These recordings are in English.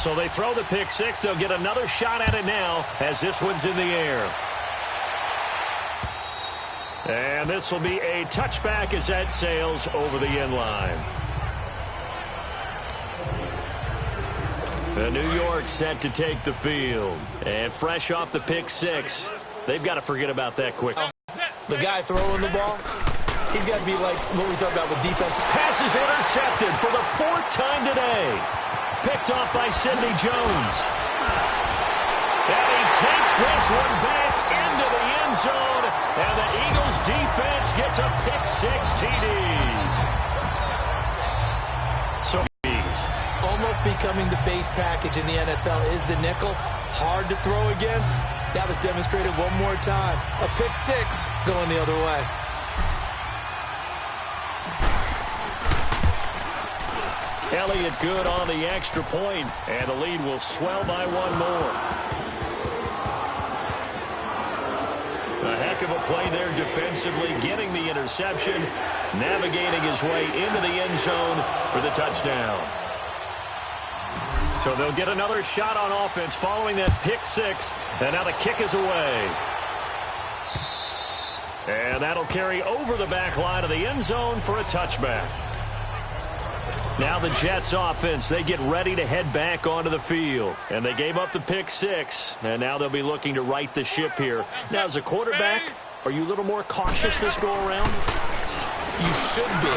So they throw the pick six. They'll get another shot at it now as this one's in the air. And this will be a touchback as that sails over the end line. New York set to take the field. And fresh off the pick six, they've got to forget about that quick. The guy throwing the ball, he's got to be like what we talk about with defense. Pass is intercepted for the fourth time today. Picked off by Sidney Jones. And he takes this one back into the end zone. And the Eagles defense gets a pick six TD. So almost becoming the base package in the NFL is the nickel. Hard to throw against. That was demonstrated one more time. A pick six going the other way. Elliott good on the extra point, and the lead will swell by one more. A heck of a play there defensively, getting the interception, navigating his way into the end zone for the touchdown. So they'll get another shot on offense following that pick six, and now the kick is away. And that'll carry over the back line of the end zone for a touchback. Now the Jets offense, they get ready to head back onto the field. And they gave up the pick six, and now they'll be looking to right the ship here. Now, as a quarterback, are you a little more cautious this go-around? You should be,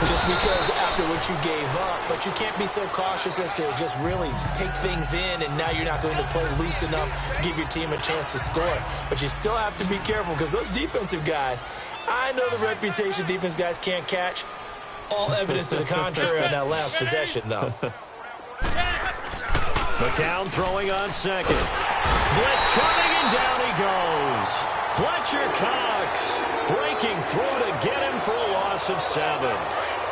just because after what you gave up. But you can't be so cautious as to just really take things in, and now you're not going to play loose enough to give your team a chance to score. But you still have to be careful, because those defensive guys, I know the reputation defense guys can't catch. All evidence to the contrary on that last possession, though. McCown throwing on second. Blitz coming, and down he goes. Fletcher Cox breaking through to get him for a loss of 7.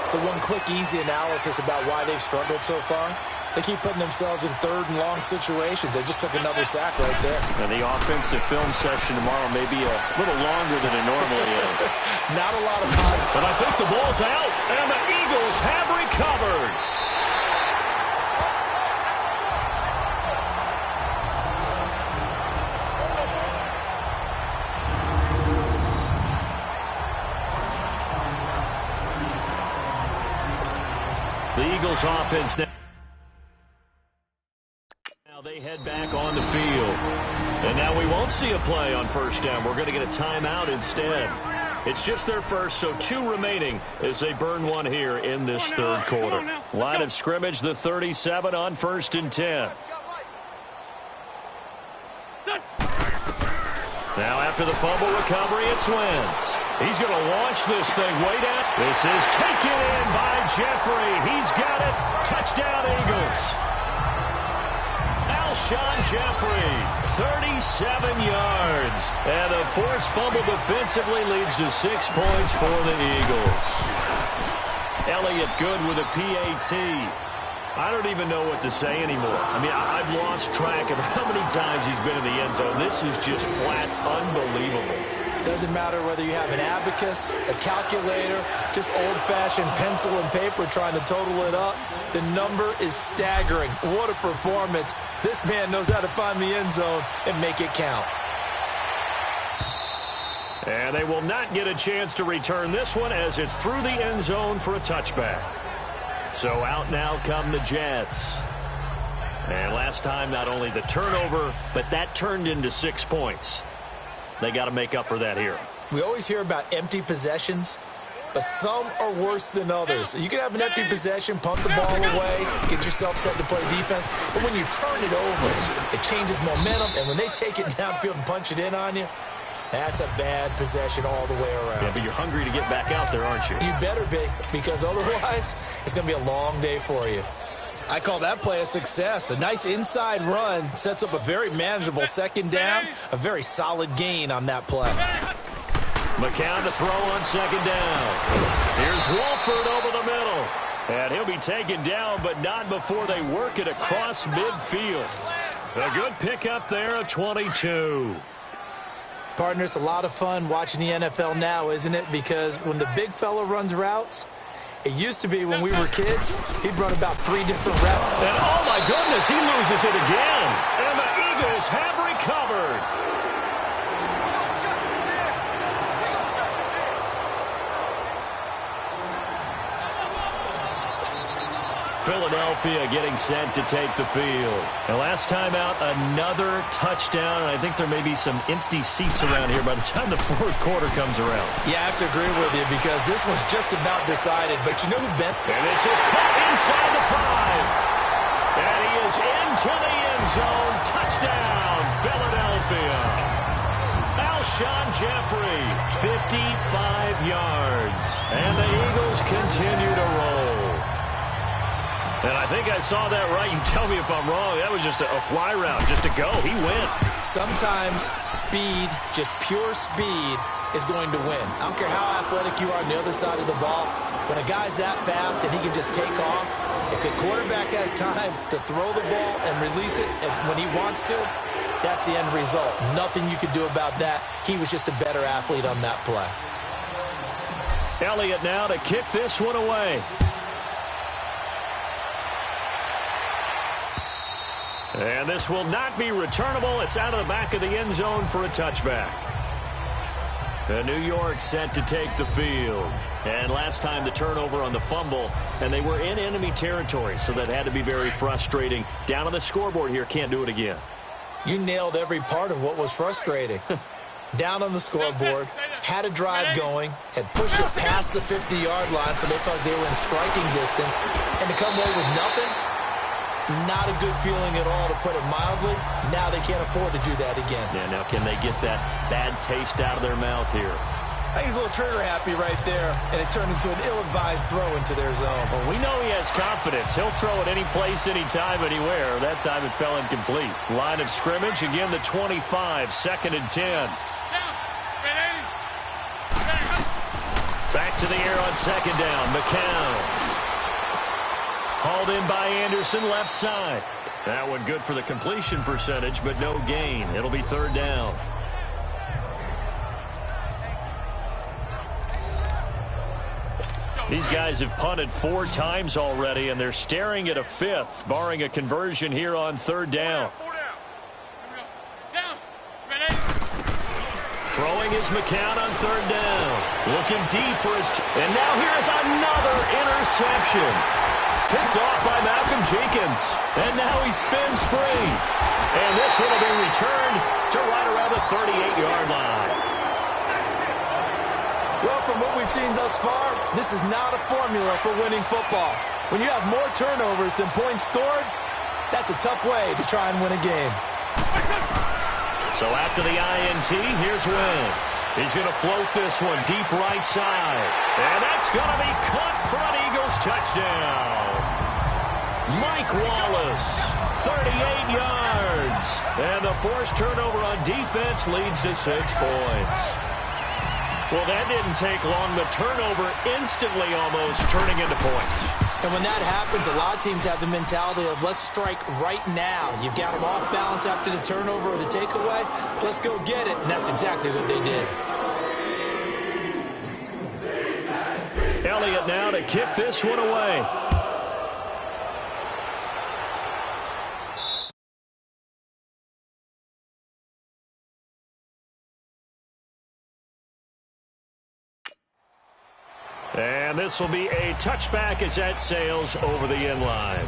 So one quick, easy analysis about why they've struggled so far. They keep putting themselves in third and long situations. They just took another sack right there. And the offensive film session tomorrow may be a little longer than it normally is. Not a lot of time. But I think the ball's out, and the Eagles have recovered. The Eagles offense now. They head back on the field. And now we won't see a play on first down. We're going to get a timeout instead. It's just their first, so 2 remaining as they burn one here in this third quarter. Line of scrimmage, the 37 on 1st and 10. Now after the fumble recovery, it's Wentz. He's going to launch this thing way down. This is taken in by Jeffrey. He's got it. Touchdown, Eagles. Alshon Jeffrey, 37 yards. And a forced fumble defensively leads to 6 points for the Eagles. Elliott good with a PAT. I don't even know what to say anymore. I mean, I've lost track of how many times he's been in the end zone. This is just flat unbelievable. Doesn't matter whether you have an abacus, a calculator, just old-fashioned pencil and paper trying to total it up. The number is staggering. What a performance. This man knows how to find the end zone and make it count. And they will not get a chance to return this one as it's through the end zone for a touchback. So out now come the Jets. And last time, not only the turnover, but that turned into 6 points. They got to make up for that here. We always hear about empty possessions, but some are worse than others. You can have an empty possession, punt the ball away, get yourself set to play defense, but when you turn it over, it changes momentum, and when they take it downfield and punch it in on you, that's a bad possession all the way around. Yeah, but you're hungry to get back out there, aren't you? You better be, because otherwise it's going to be a long day for you. I call that play a success. A nice inside run sets up a very manageable second down, a very solid gain on that play. McCown to throw on second down. Here's Wolford over the middle. And he'll be taken down, but not before they work it across midfield. A good pickup there at 22. Partner, it's a lot of fun watching the NFL now, isn't it? Because when the big fella runs routes, It used to be when we were kids, he'd run about 3 different routes. And oh my goodness, he loses it again. And the Eagles have recovered. Philadelphia getting set to take the field. And last time out, another touchdown. And I think there may be some empty seats around here by the time the fourth quarter comes around. Yeah, I have to agree with you because this was just about decided. But you know who bent? And this is caught inside the 5. And he is into the end zone. Touchdown, Philadelphia. Alshon Jeffrey, 55 yards. And the Eagles continue to roll. And I think I saw that right. You tell me if I'm wrong. That was just a fly route, just to go. He went. Sometimes speed, just pure speed, is going to win. I don't care how athletic you are on the other side of the ball. When a guy's that fast and he can just take off, if the quarterback has time to throw the ball and release it when he wants to, that's the end result. Nothing you could do about that. He was just a better athlete on that play. Elliott now to kick this one away. And this will not be returnable. It's out of the back of the end zone for a touchback. And New York set to take the field. And last time the turnover on the fumble, and they were in enemy territory, so that had to be very frustrating. Down on the scoreboard here, can't do it again. You nailed every part of what was frustrating. Down on the scoreboard, had a drive going, had pushed it past the 50-yard line, so they thought they were in striking distance, and to come away with nothing, not a good feeling at all, to put it mildly. Now they can't afford to do that again. Yeah, now can they get that bad taste out of their mouth here? I think he's a little trigger happy right there, and it turned into an ill-advised throw into their zone. Well, we know he has confidence. He'll throw it any place, anytime, anywhere. That time it fell incomplete. Line of scrimmage, again the 25, 2nd and 10. Back to the air on 2nd down. McCown. Hauled in by Anderson, left side. That one good for the completion percentage, but no gain. It'll be 3rd down. These guys have punted 4 times already, and they're staring at a 5th, barring a conversion here on 3rd down. Throwing is McCown on 3rd down. Looking deep for his... and now here's another interception. Picked off by Malcolm Jenkins. And now he spins free. And this one will be returned to right around the 38-yard line. Well, from what we've seen thus far, this is not a formula for winning football. When you have more turnovers than points scored, that's a tough way to try and win a game. So after the INT, here's Wentz. He's going to float this one deep right side. And that's going to be caught for an Eagles touchdown. Mike Wallace, 38 yards. And the forced turnover on defense leads to 6 points. Well, that didn't take long. The turnover instantly almost turning into points. And when that happens, a lot of teams have the mentality of let's strike right now. You've got them off balance after the turnover or the takeaway. Let's go get it. And that's exactly what they did. Elliott now to kick this one away. And this will be a touchback as that sails over the end line.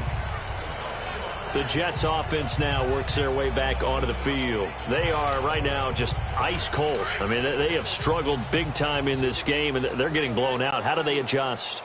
The Jets offense now works their way back onto the field. They are right now just ice cold. I mean, they have struggled big time in this game, and they're getting blown out. How do they adjust?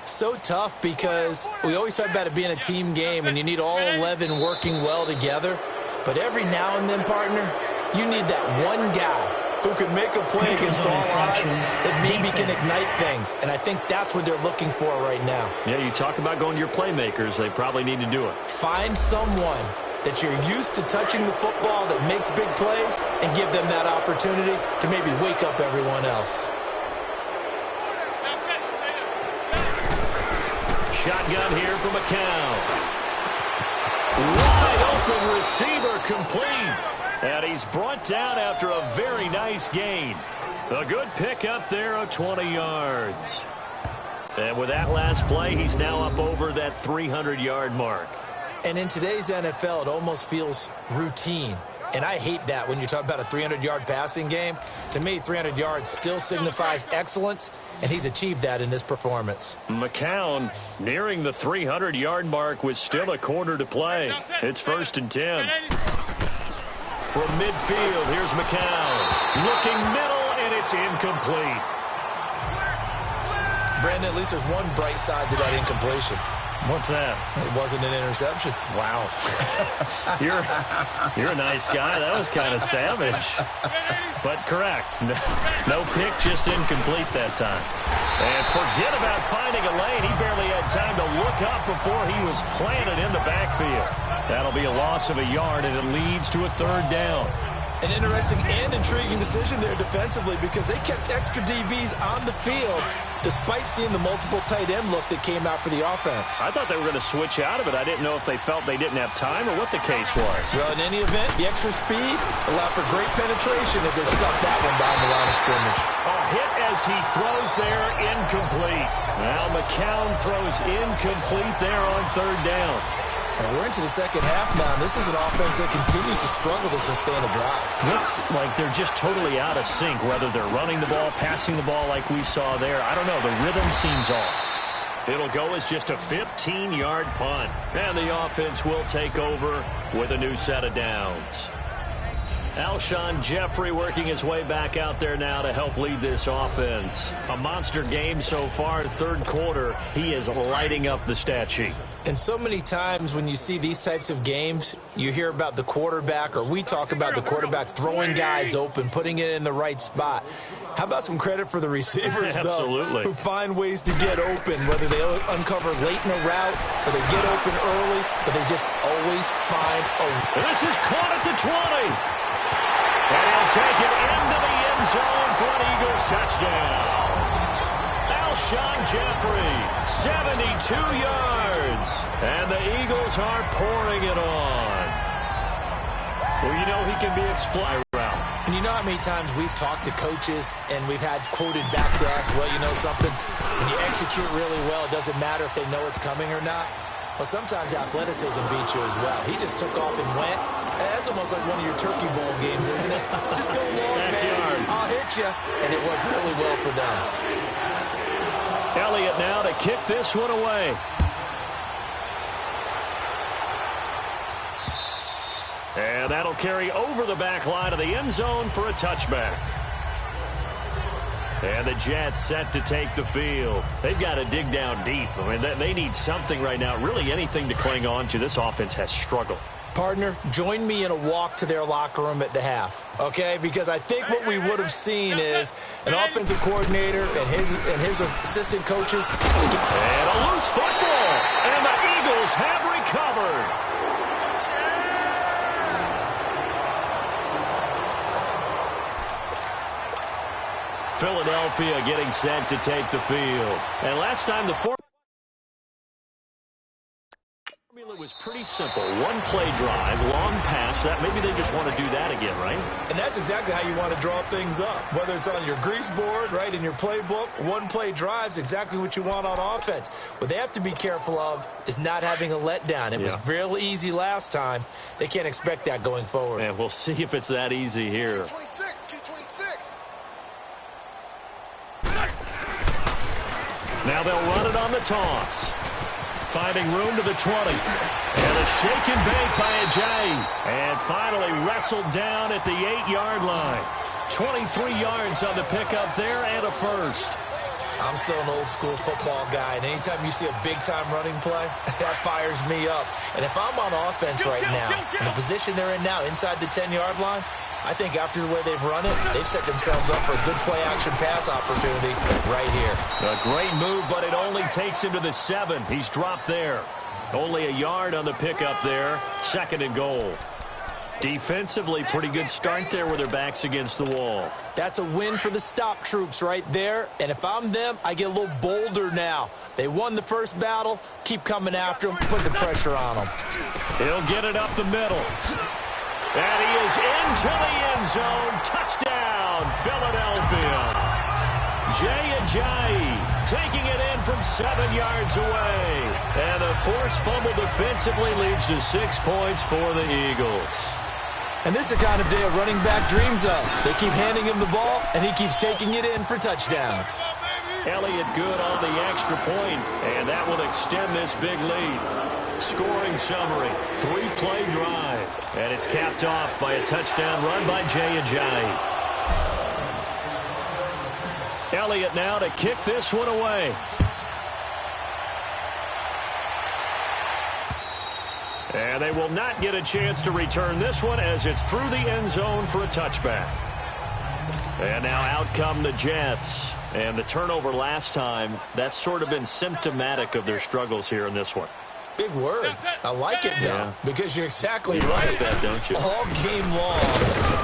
So tough because we always talk about it being a team game, and you need all 11 working well together. But every now and then, partner, you need that one guy who can make a play against all odds that maybe can ignite things. And I think that's what they're looking for right now. Yeah, you talk about going to your playmakers. They probably need to do it. Find someone that you're used to touching the football that makes big plays and give them that opportunity to maybe wake up everyone else. Shotgun here for McCown. Wide open receiver complete. And he's brought down after a very nice gain. A good pickup there of 20 yards. And with that last play, he's now up over that 300-yard mark. And in today's NFL, it almost feels routine. And I hate that when you talk about a 300-yard passing game. To me, 300 yards still signifies excellence, and he's achieved that in this performance. McCown nearing the 300-yard mark with still a quarter to play. It's 1st and 10. From midfield, here's McCown. Looking middle, and it's incomplete. Brandon, at least there's one bright side to that incompletion. What's that? It wasn't an interception. Wow. You're a nice guy. That was kind of savage. But correct. No pick, just incomplete that time. And forget about finding a lane. He barely had time to look up before he was planted in the backfield. That'll be a loss of a yard, and it leads to a 3rd down. An interesting and intriguing decision there defensively because they kept extra DBs on the field despite seeing the multiple tight end look that came out for the offense. I thought they were going to switch out of it. I didn't know if they felt they didn't have time or what the case was. Well, in any event, the extra speed allowed for great penetration as they stuffed that one behind the line of scrimmage. A hit as he throws there, incomplete. Now McCown throws incomplete there on 3rd down. And we're into the second half now, and this is an offense that continues to struggle to sustain a drive. Looks like they're just totally out of sync, whether they're running the ball, passing the ball like we saw there. I don't know. The rhythm seems off. It'll go as just a 15-yard punt. And the offense will take over with a new set of downs. Alshon Jeffrey working his way back out there now to help lead this offense. A monster game so far, 3rd quarter. He is lighting up the stat sheet. And so many times when you see these types of games, you hear about the quarterback, or we talk about the quarterback throwing guys open, putting it in the right spot. How about some credit for the receivers, though, who find ways to get open, whether they uncover late in a route or they get open early, but they just always find a way. This is caught at the 20. And he'll take it into the end zone for an Eagles touchdown. Alshon Jeffrey, 72 yards. And the Eagles are pouring it on. Well, you know he can be explosive. And you know how many times we've talked to coaches and we've had quoted back to us, well, you know something? When you execute really well, it doesn't matter if they know it's coming or not. Well, sometimes athleticism beats you as well. He just took off and went. That's almost like one of your turkey bowl games, isn't it? Just go long, man. I'll hit you. And it worked really well for them. Elliott now to kick this one away. And that'll carry over the back line of the end zone for a touchback. And the Jets set to take the field. They've got to dig down deep. I mean, they need something right now, really anything to cling on to. This offense has struggled. Partner, join me in a walk to their locker room at the half, okay? Because I think what we would have seen is an offensive coordinator and his assistant coaches. And a loose football. And the Eagles have recovered. Philadelphia getting set to take the field. And last time the formula was pretty simple. One play drive, long pass. That maybe they just want to do that again, right? And that's exactly how you want to draw things up. Whether it's on your grease board, right, in your playbook, one play drive's exactly what you want on offense. What they have to be careful of is not having a letdown. It was real easy last time. They can't expect that going forward. And we'll see if it's that easy here. Now they'll run it on the toss. Finding room to the 20. And a shake and bake by Ajayi. And finally wrestled down at the 8-yard line. 23 yards on the pickup there and a first. I'm still an old-school football guy, and anytime you see a big-time running play, that fires me up. And if I'm on offense right now, in the position they're in now, inside the 10-yard line, I think after the way they've run it, they've set themselves up for a good play-action pass opportunity right here. A great move, but it only takes him to the 7. He's dropped there. Only a yard on the pickup there. 2nd and goal. Defensively, pretty good start there with their backs against the wall. That's a win for the stop troops right there. And if I'm them, I get a little bolder now. They won the first battle. Keep coming after them. Put the pressure on them. He'll get it up the middle. And he is into the end zone. Touchdown, Philadelphia. Jay Ajayi taking it in from 7 yards away. And the forced fumble defensively leads to 6 points for the Eagles. And this is the kind of day a running back dreams of. They keep handing him the ball, and he keeps taking it in for touchdowns. Elliott good on the extra point, and that will extend this big lead. Scoring summary, 3-play drive, and it's capped off by a touchdown run by Jay Ajayi. Elliott now to kick this one away. And they will not get a chance to return this one as it's through the end zone for a touchback. And now out come the Jets. And the turnover last time, that's sort of been symptomatic of their struggles here in this one. Big word. I like it, though, because you're exactly right. Like that, don't you? All game long,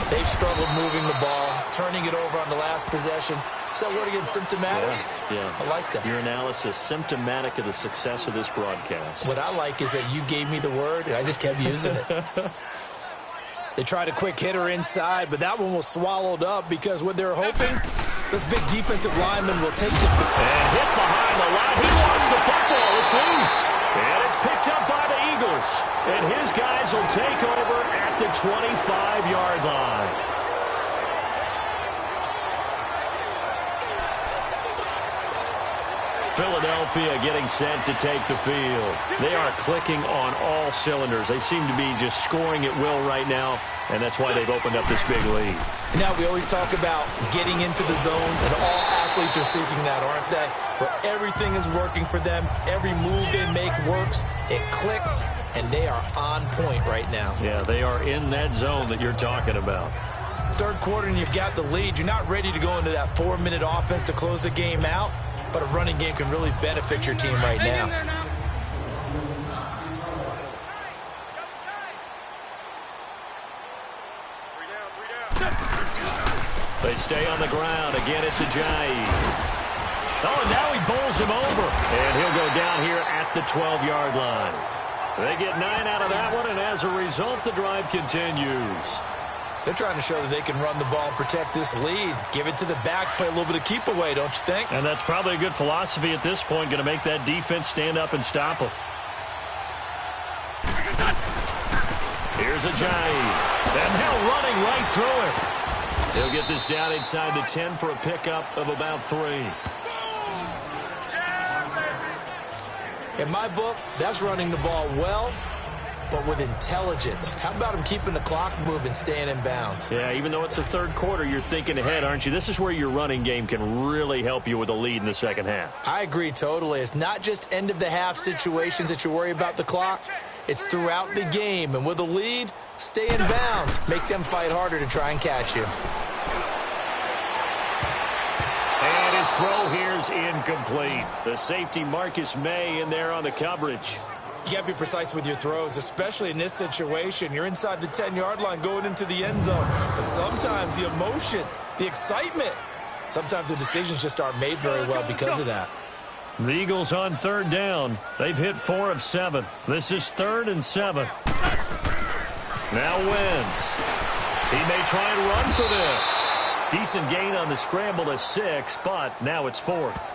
they've struggled moving the ball, turning it over on the last possession. Is that word again, symptomatic? Yeah. I like that. Your analysis, symptomatic of the success of this broadcast. What I like is that you gave me the word, and I just kept using it. They tried a quick hitter inside, but that one was swallowed up because what they're hoping, this big defensive lineman will take the... And hit behind the line. He lost the football. It's loose. And it's picked up by the Eagles. And his guys will take over at the 25-yard line. Philadelphia getting set to take the field. They are clicking on all cylinders. They seem to be just scoring at will right now, and that's why they've opened up this big lead. Now, we always talk about getting into the zone, and all athletes are seeking that, aren't they? Where everything is working for them, every move they make works, it clicks, and they are on point right now. Yeah, they are in that zone that you're talking about. Third quarter, and you've got the lead. You're not ready to go into that 4-minute offense to close the game out, but a running game can really benefit your team right now. They stay on the ground. Again, it's Ajayi. Oh, and now he bowls him over. And he'll go down here at the 12-yard line. They get 9 out of that one, and as a result, the drive continues. They're trying to show that they can run the ball and protect this lead. Give it to the backs, play a little bit of keep away, don't you think? And that's probably a good philosophy at this point, going to make that defense stand up and stop them. Here's Ajayi. And now running right through it. He'll get this down inside the 10 for a pickup of about 3. In my book, that's running the ball well, but with intelligence. How about him keeping the clock moving, staying in bounds? Yeah, even though it's the third quarter, you're thinking ahead, aren't you? This is where your running game can really help you with a lead in the second half. I agree totally. It's not just end-of-the-half situations that you worry about the clock. It's throughout the game. And with a lead, stay in bounds. Make them fight harder to try and catch you. And his throw here's incomplete. The safety Marcus May in there on the coverage. You got to be precise with your throws, especially in this situation. You're inside the 10-yard line going into the end zone. But sometimes the emotion, the excitement, sometimes the decisions just aren't made very well because of that. The Eagles on third down. They've hit 4 of 7. This is 3rd and 7. Now Wentz. He may try and run for this. Decent gain on the scramble to 6, but now it's 4th.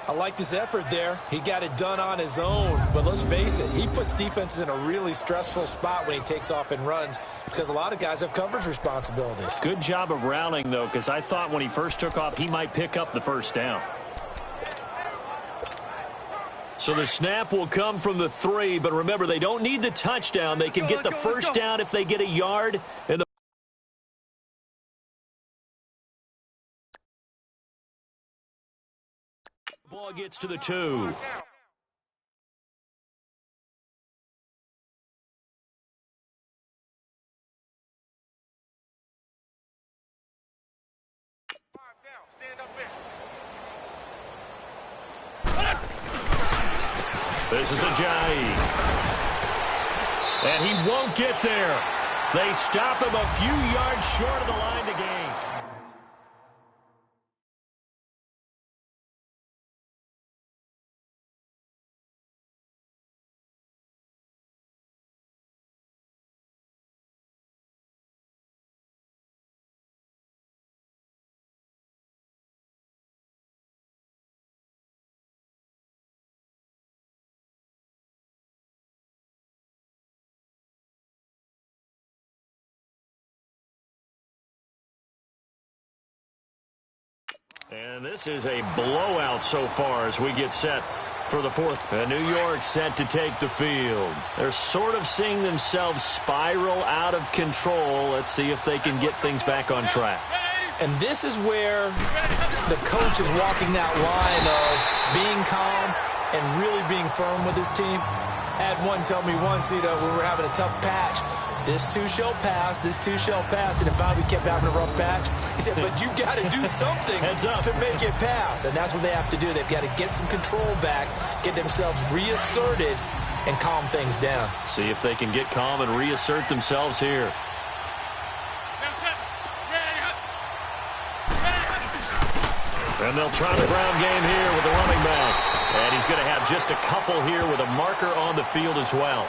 I like this effort there. He got it done on his own. But let's face it, he puts defenses in a really stressful spot when he takes off and runs because a lot of guys have coverage responsibilities. Good job of rallying, though, because I thought when he first took off, he might pick up the first down. So the snap will come from the 3, but remember, they don't need the touchdown. They can get the first down if they get a yard, and the ball gets to the 2. This is Ajayi. And he won't get there. They stop him a few yards short of the line to gain. And this is a blowout so far as we get set for the fourth. New York set to take the field. They're sort of seeing themselves spiral out of control. Let's see if they can get things back on track. And this is where the coach is walking that line of being calm and really being firm with his team. I had one tell me once, we were having a tough patch. This too shall pass, this too shall pass. And finally we kept having a rough patch. He said, but you got to do something to make it pass. And that's what they have to do. They've got to get some control back, get themselves reasserted, and calm things down. See if they can get calm and reassert themselves here. And they'll try the ground game here with the running back. And he's going to have just a couple here with a marker on the field as well.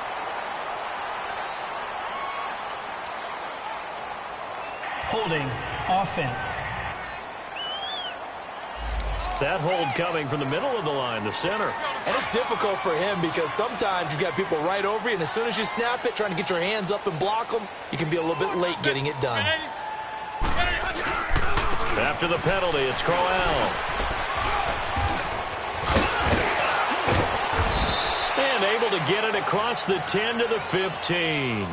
Holding offense. That hold coming from the middle of the line, the center. And it's difficult for him because sometimes you've got people right over you, and as soon as you snap it, trying to get your hands up and block them, you can be a little bit late getting it done. After the penalty, it's Crowell. And able to get it across the 10 to the 15.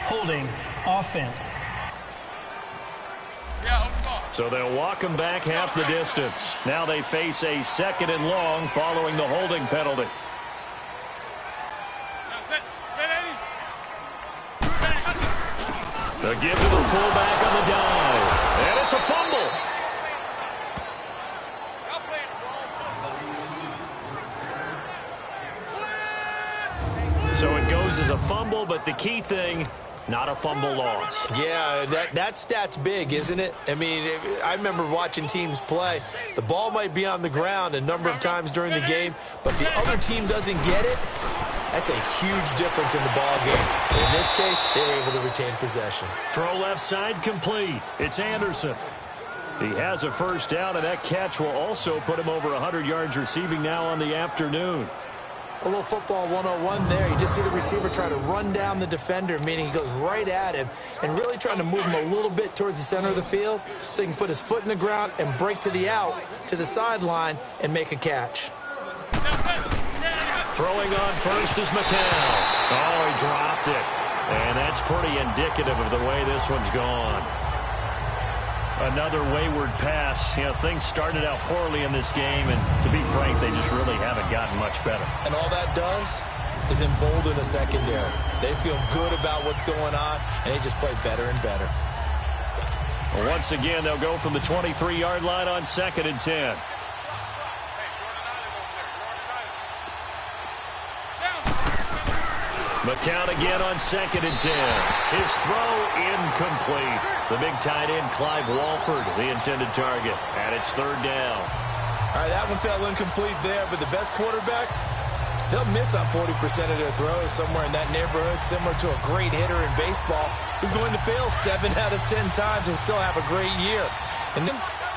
Holding offense. So they'll walk him back half the distance. Now they face a 2nd and long following the holding penalty. The give to the fullback on the dive. And it's a fumble. So it goes as a fumble, but the key thing, not a fumble loss. Yeah, that stat's big, isn't it? I mean, I remember watching teams play. The ball might be on the ground a number of times during the game, but the other team doesn't get it. That's a huge difference in the ball game. And in this case, they were able to retain possession. Throw left side complete. It's Anderson. He has a first down, and that catch will also put him over 100 yards receiving now on the afternoon. A little football 101 there. You just see the receiver try to run down the defender, meaning he goes right at him and really trying to move him a little bit towards the center of the field so he can put his foot in the ground and break to the out, to the sideline, and make a catch. Throwing on first is McCown. Oh, he dropped it. And that's pretty indicative of the way this one's gone. Another wayward pass. You know, things started out poorly in this game, and to be frank, they just really haven't gotten much better. And all that does is embolden a secondary. They feel good about what's going on, and they just play better and better. Well, once again, they'll go from the 23-yard line on 2nd and 10. McCown again on 2nd and 10. His throw incomplete. The big tight end, Clive Walford, the intended target. And it's 3rd down. All right, that one fell incomplete there, but the best quarterbacks, they'll miss on 40% of their throws, somewhere in that neighborhood, similar to a great hitter in baseball who's going to fail 7 out of 10 times and still have a great year.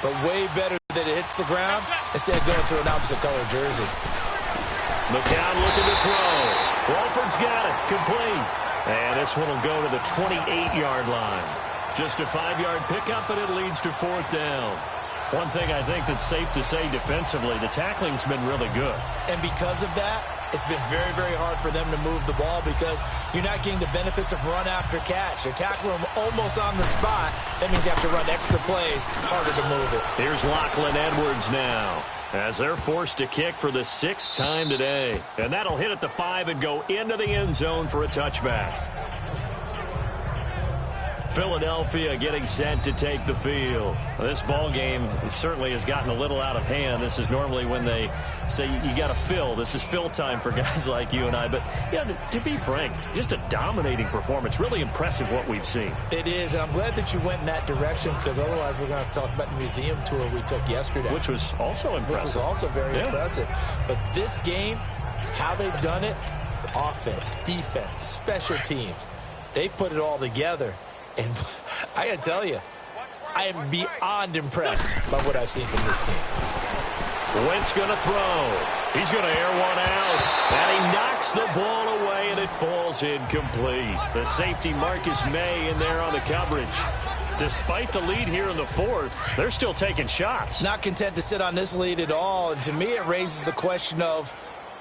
But way better that it hits the ground instead of going to an opposite color jersey. McCown looking to throw. Walford's got it. Complete. And this one will go to the 28-yard line. Just a 5-yard pickup, and it leads to 4th down. One thing I think that's safe to say defensively, the tackling's been really good. And because of that, it's been very, very hard for them to move the ball because you're not getting the benefits of run after catch. They're tackling them almost on the spot. That means you have to run extra plays, harder to move it. Here's Lachlan Edwards now, as they're forced to kick for the 6th time today. And that'll hit at the 5 and go into the end zone for a touchback. Philadelphia getting set to take the field. This ball game certainly has gotten a little out of hand. This is normally when they say you got to fill. This is fill time for guys like you and I. But, yeah, to be frank, just a dominating performance. Really impressive what we've seen. It is, and I'm glad that you went in that direction because otherwise we're going to have to talk about the museum tour we took yesterday. Which was also impressive. Which was also very impressive. But this game, how they've done it, offense, defense, special teams, they put it all together. And I got to tell you, I am beyond impressed by what I've seen from this team. Wentz going to throw. He's going to air one out. And he knocks the ball away and it falls incomplete. The safety Marcus May in there on the coverage. Despite the lead here in the fourth, they're still taking shots. Not content to sit on this lead at all. And to me, it raises the question of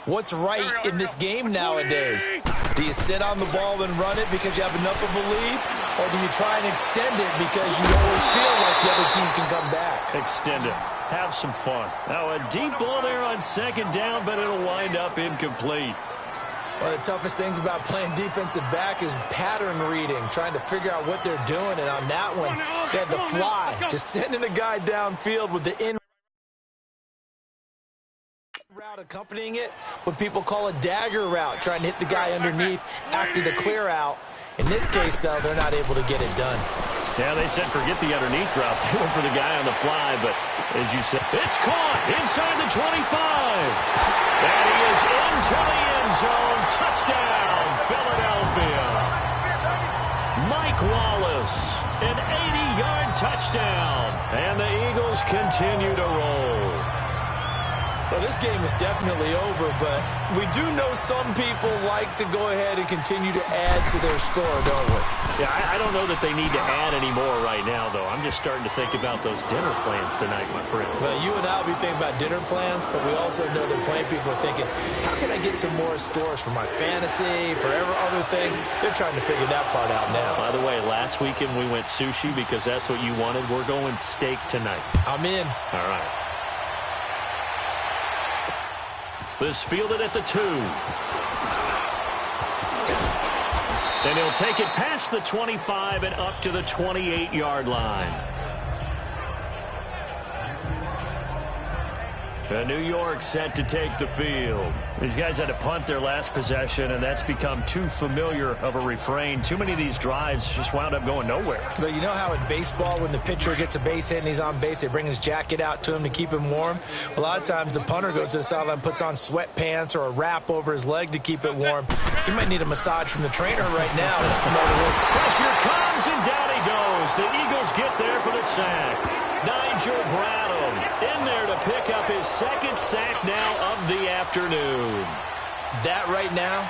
what's right in this game nowadays. Do you sit on the ball and run it because you have enough of a lead? Or do you try and extend it because you always feel like the other team can come back? Extend it. Have some fun. Now a deep ball there on second down, but it'll wind up incomplete. One of the toughest things about playing defensive back is pattern reading, trying to figure out what they're doing. And on that one, they had the fly, just sending a guy downfield with the in route accompanying it, what people call a dagger route, trying to hit the guy underneath after the clear out. In this case, though, they're not able to get it done. Yeah, they said forget the underneath route. They went for the guy on the fly, but as you said, it's caught inside the 25. And he is into the end zone. Touchdown, Philadelphia. Mike Wallace, an 80-yard touchdown. And the Eagles continue to roll. Well, this game is definitely over, but we do know some people like to go ahead and continue to add to their score, don't we? Yeah, I don't know that they need to add any more right now, though. I'm just starting to think about those dinner plans tonight, my friend. Well, you and I will be thinking about dinner plans, but we also know that plenty of people are thinking, how can I get some more scores for my fantasy, for other things? They're trying to figure that part out now. By the way, last weekend we went sushi because that's what you wanted. We're going steak tonight. I'm in. All right. This fielded at the 2. And he'll take it past the 25 and up to the 28-yard line. New York set to take the field. These guys had to punt their last possession, and that's become too familiar of a refrain. Too many of these drives just wound up going nowhere. But you know how in baseball, when the pitcher gets a base hit and he's on base, they bring his jacket out to him to keep him warm? A lot of times the punter goes to the sideline, puts on sweatpants or a wrap over his leg to keep it warm. He might need a massage from the trainer right now. Pressure comes, and down he goes. The Eagles get there for the sack. Nigel Bradham in there to pick up his second sack now of the afternoon. That right now,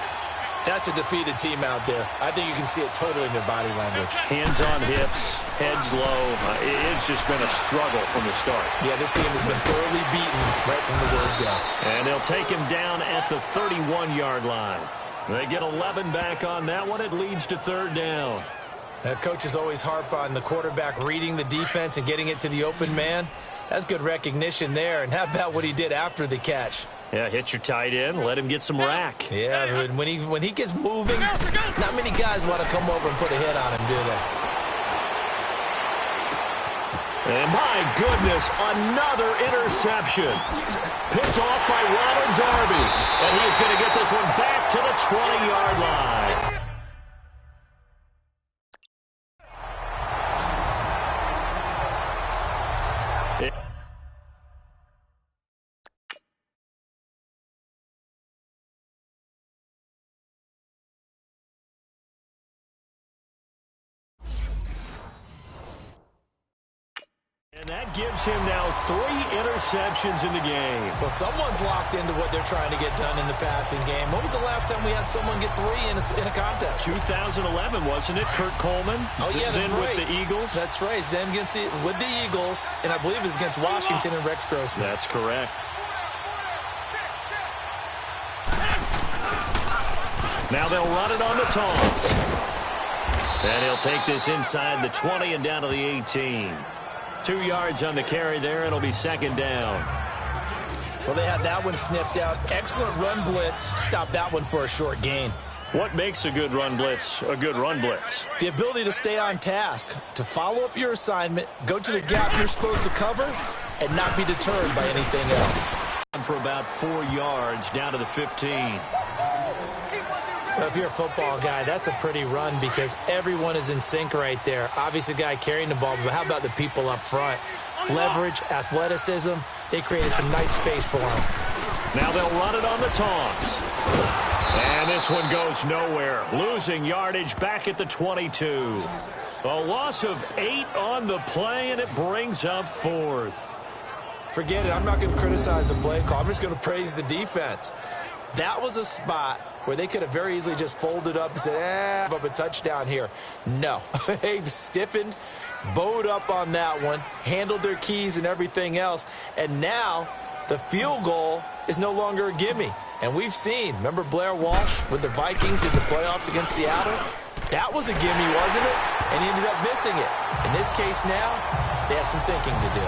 that's a defeated team out there. I think you can see it totally in their body language. Hands on hips, heads low. It's just been a struggle from the start. Yeah, this team has been thoroughly beaten right from the word go. And they'll take him down at the 31-yard line. They get 11 back on that one. It leads to third down. Coaches always harp on the quarterback reading the defense and getting it to the open man. That's good recognition there. And how about what he did after the catch? Yeah, hit your tight end, let him get some rack. Yeah, when he gets moving, not many guys want to come over and put a hit on him, do they? And my goodness, another interception. Picked off by Ronald Darby. And he's going to get this one back to the 20-yard line. And that gives him now 3 interceptions in the game. Well, someone's locked into what they're trying to get done in the passing game. When was the last time we had someone get 3 in a contest? 2011, wasn't it? Kurt Coleman. Oh, yeah, that's then right. With the Eagles. That's right. Then with the Eagles, and I believe it was against Washington and Rex Grossman. That's correct. Now they'll run it on the toss. And he'll take this inside the 20 and down to the 18. 2 yards on the carry there. It'll be second down. Well, they had that one sniffed out. Excellent run blitz. Stop that one for a short gain. What makes a good run blitz a good run blitz? The ability to stay on task, to follow up your assignment, go to the gap you're supposed to cover, and not be deterred by anything else. For about 4 yards down to the 15. Well, if you're a football guy, that's a pretty run because everyone is in sync right there. Obviously, the guy carrying the ball, but how about the people up front? Leverage, athleticism, they created some nice space for him. Now they'll run it on the toss. And this one goes nowhere. Losing yardage back at the 22. A loss of 8 on the play, and it brings up 4th. Forget it. I'm not going to criticize the play call. I'm just going to praise the defense. That was a spot where they could have very easily just folded up and said, up a touchdown here. No. They've stiffened, bowed up on that one, handled their keys and everything else, and now the field goal is no longer a gimme. And we've seen, remember Blair Walsh with the Vikings in the playoffs against Seattle? That was a gimme, wasn't it? And he ended up missing it. In this case now, they have some thinking to do.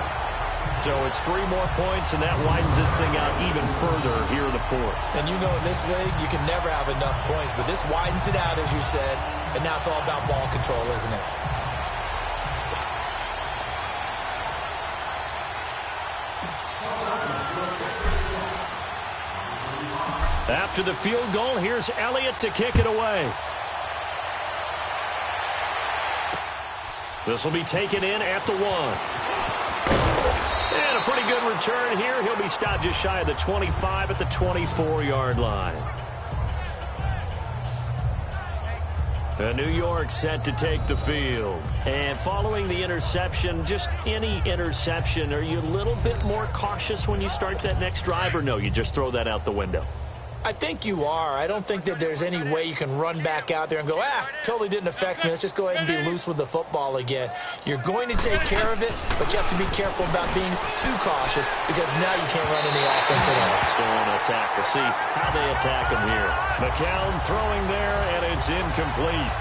So it's 3 more points, and that widens this thing out even further here in the fourth. And you know in this league, you can never have enough points, but this widens it out, as you said, and now it's all about ball control, isn't it? After the field goal, here's Elliott to kick it away. This will be taken in at the 1. And a pretty good return here. He'll be stopped just shy of the 25 at the 24-yard line. New York set to take the field. And following the interception, just any interception, are you a little bit more cautious when you start that next drive, or no, you just throw that out the window? I think you are. I don't think that there's any way you can run back out there and go, totally didn't affect me. Let's just go ahead and be loose with the football again. You're going to take care of it, but you have to be careful about being too cautious because now you can't run any offense at all. Let's go on attack. We'll see how they attack him here. McCown throwing there, and it's incomplete.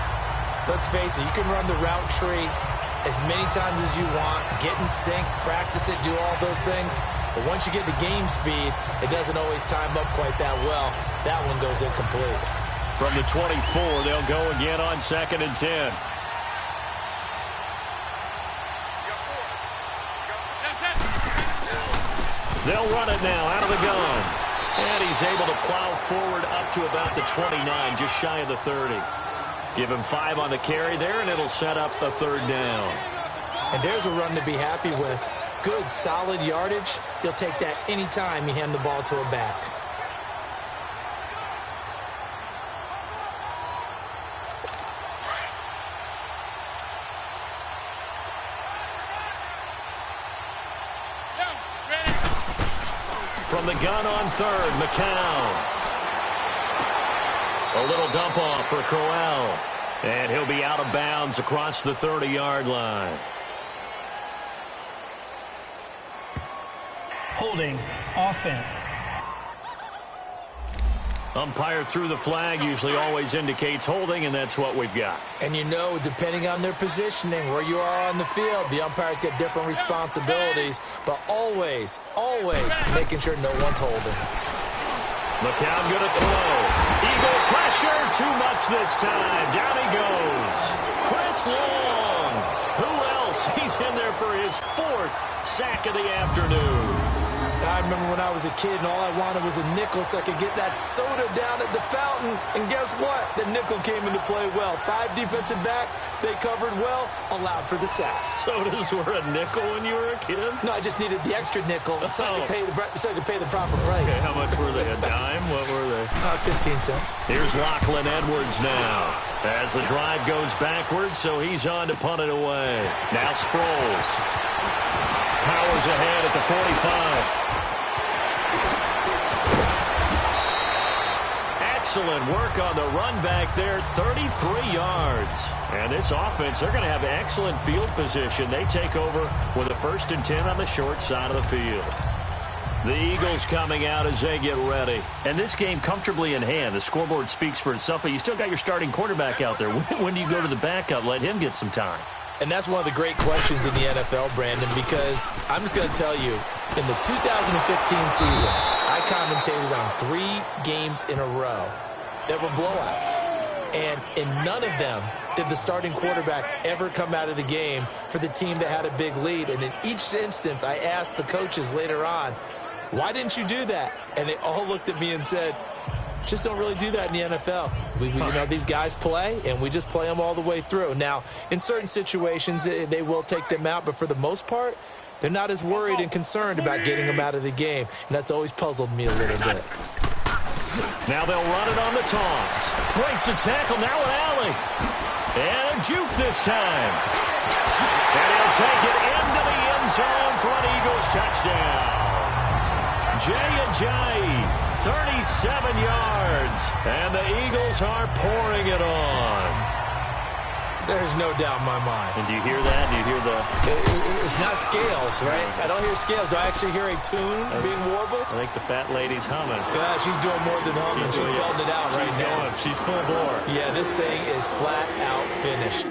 Let's face it, you can run the route tree as many times as you want, get in sync, practice it, do all those things. But once you get to game speed, it doesn't always time up quite that well. That one goes incomplete. From the 24, they'll go again on 2nd and 10. They'll run it now out of the gun. And he's able to plow forward up to about the 29, just shy of the 30. Give him 5 on the carry there, and it'll set up a 3rd down. And there's a run to be happy with. Good, solid yardage. They'll take that any time you hand the ball to a back. From the gun on 3rd, McCown. A little dump off for Crowell. And he'll be out of bounds across the 30-yard line. Holding offense. Umpire threw the flag, usually always indicates holding, and that's what we've got. And you know, depending on their positioning, where you are on the field, the umpires get different responsibilities, but always, always making sure no one's holding. McCown going to throw. Eagle pressure, too much this time. Down he goes. Chris Long. Who else? He's in there for his 4th sack of the afternoon. I remember when I was a kid and all I wanted was a nickel so I could get that soda down at the fountain. And guess what? The nickel came into play well. 5 defensive backs, they covered well, allowed for the sacks. Sodas were a nickel when you were a kid? No, I just needed the extra nickel so I could pay the proper price. Okay, how much were they? A dime? What were they? 15 cents. Here's Lachlan Edwards now. As the drive goes backwards, so he's on to punt it away. Now Sproles. Powers ahead at the 45. Excellent work on the run back there, 33 yards. And this offense, they're going to have excellent field position. They take over with a 1st and 10 on the short side of the field. The Eagles coming out as they get ready. And this game comfortably in hand. The scoreboard speaks for itself, but you still got your starting quarterback out there. When do you go to the backup? Let him get some time. And that's one of the great questions in the NFL, Brandon, because I'm just going to tell you, in the 2015 season, I commentated on 3 games in a row that were blowouts. And in none of them did the starting quarterback ever come out of the game for the team that had a big lead. And in each instance, I asked the coaches later on, why didn't you do that? And they all looked at me and said, just don't really do that in the NFL. You know, these guys play, and we just play them all the way through. Now, in certain situations, they will take them out, but for the most part, they're not as worried and concerned about getting them out of the game, and that's always puzzled me a little bit. Now they'll run it on the toss. Breaks the tackle now with Alley. And a juke this time. And he'll take it into the end zone for an Eagles touchdown. Jay Ajayi, 37 yards. And the Eagles are pouring it on. There's no doubt in my mind. And do you hear that? Do you hear the... It's not scales, right? I don't hear scales. Do I actually hear a tune being warbled? I think the fat lady's humming. Yeah, she's doing more than humming. She's belting it out right now. She's full bore. Yeah, this thing is flat out finished.